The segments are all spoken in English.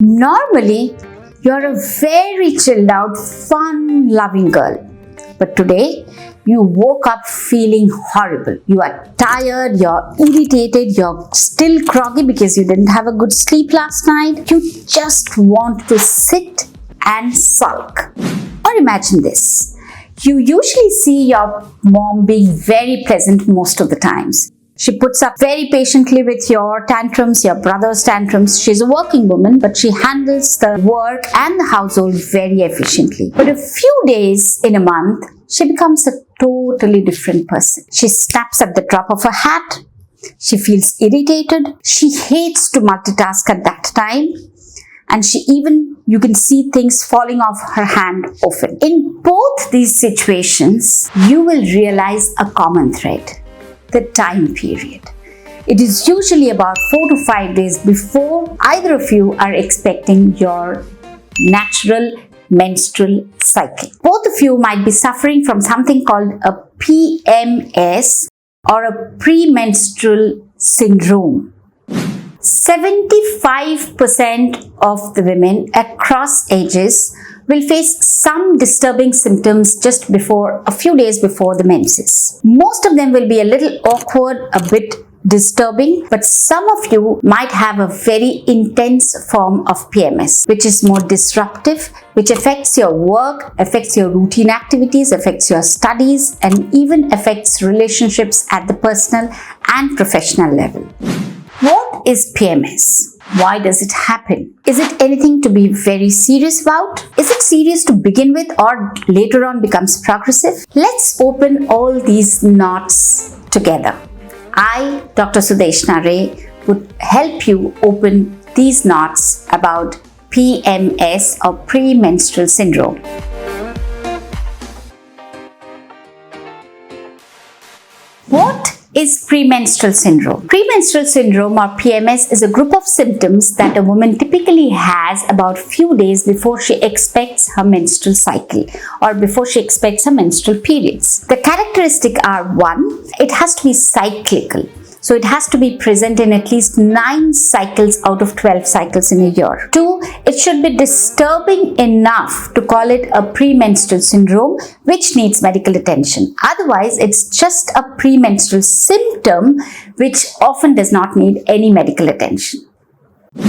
Normally, you're a very chilled out, fun loving girl. But today, you woke up feeling horrible. You are tired, you're irritated, you're still groggy because you didn't have a good sleep last night. You just want to sit and sulk. Or imagine this. You usually see your mom being very pleasant most of the times. She puts up very patiently with your tantrums, your brother's tantrums. She's a working woman, but she handles the work and the household very efficiently. But a few days in a month, she becomes a totally different person. She snaps at the drop of a hat. She feels irritated. She hates to multitask at that time. And you can see things falling off her hand often. In both these situations, you will realize a common thread. The time period. It is usually about 4 to 5 days before either of you are expecting your natural menstrual cycle. Both of you might be suffering from something called a PMS or a premenstrual syndrome. 75% of the women across ages will face some disturbing symptoms just before, a few days before the menses. Most of them will be a little awkward, a bit disturbing, but some of you might have a very intense form of PMS, which is more disruptive, which affects your work, affects your routine activities, affects your studies, and even affects relationships at the personal and professional level. What is PMS? Why does it happen? Is it anything to be very serious about? Is it serious to begin with or later on becomes progressive? Let's open all these knots together. I, Dr. Sudeshna Ray, would help you open these knots about PMS or premenstrual syndrome. What is premenstrual syndrome? Premenstrual syndrome or PMS is a group of symptoms that a woman typically has about few days before she expects her menstrual cycle or before she expects her menstrual periods. The characteristics are: 1, it has to be cyclical. So it has to be present in at least 9 cycles out of 12 cycles in a year. 2, it should be disturbing enough to call it a premenstrual syndrome, which needs medical attention. Otherwise, it's just a premenstrual symptom, which often does not need any medical attention.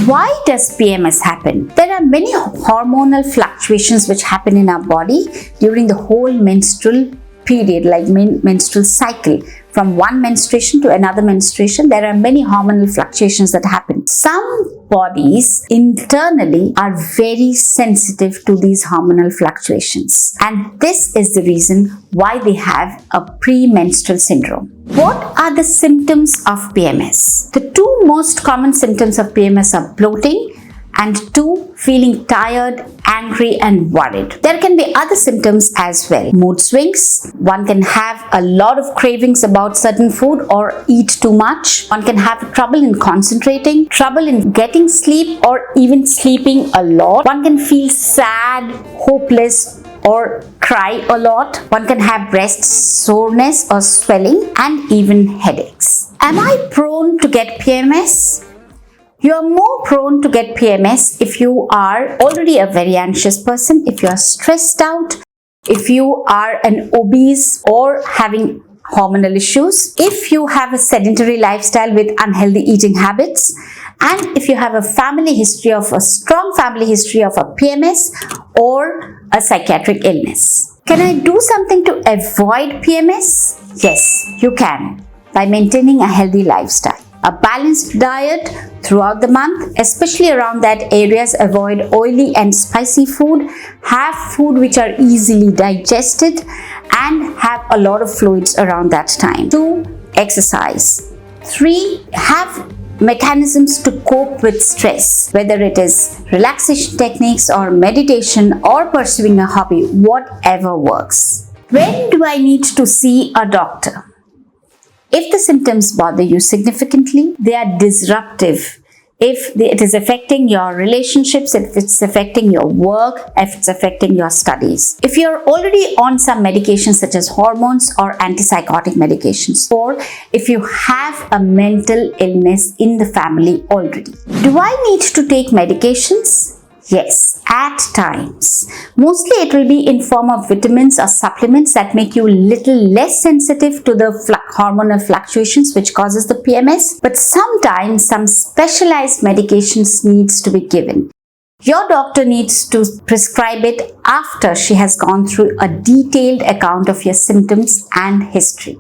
Why does PMS happen? There are many hormonal fluctuations which happen in our body during the whole menstrual period, like menstrual cycle. From one menstruation to another menstruation, there are many hormonal fluctuations that happen. Some bodies internally are very sensitive to these hormonal fluctuations, and this is the reason why they have a premenstrual syndrome. What are the symptoms of PMS? The 2 most common symptoms of PMS are bloating and 2, feeling tired, angry and worried. There can be other symptoms as well. Mood swings. One can have a lot of cravings about certain food or eat too much. One can have trouble in concentrating, trouble in getting sleep or even sleeping a lot. One can feel sad, hopeless or cry a lot. One can have breast soreness or swelling and even headaches. Am I prone to get PMS? You are more prone to get PMS if you are already a very anxious person, if you are stressed out, if you are an obese or having hormonal issues, if you have a sedentary lifestyle with unhealthy eating habits, and if you have a strong family history of a PMS or a psychiatric illness. Can I do something to avoid PMS? Yes, you can, by maintaining a healthy lifestyle. A balanced diet throughout the month, especially around that areas. Avoid oily and spicy food, have food which are easily digested, and have a lot of fluids around that time. 2, exercise. 3, have mechanisms to cope with stress, whether it is relaxation techniques or meditation or pursuing a hobby, whatever works. When do I need to see a doctor? If the symptoms bother you significantly, they are disruptive if it is affecting your relationships, if it's affecting your work, if it's affecting your studies. If you're already on some medications such as hormones or antipsychotic medications, or if you have a mental illness in the family already. Do I need to take medications? Yes, at times. Mostly it will be in form of vitamins or supplements that make you little less sensitive to the hormonal fluctuations which causes the PMS. But sometimes some specialized medications needs to be given. Your doctor needs to prescribe it after she has gone through a detailed account of your symptoms and history.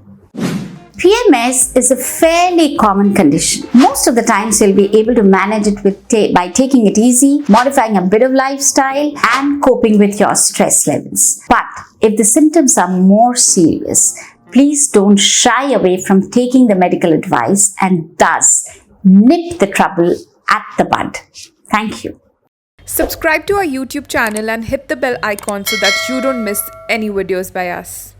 PMS is a fairly common condition. Most of the times you'll be able to manage it by taking it easy, modifying a bit of lifestyle, and coping with your stress levels. But if the symptoms are more serious, please don't shy away from taking the medical advice and thus nip the trouble at the bud. Thank you. Subscribe to our YouTube channel and hit the bell icon so that you don't miss any videos by us.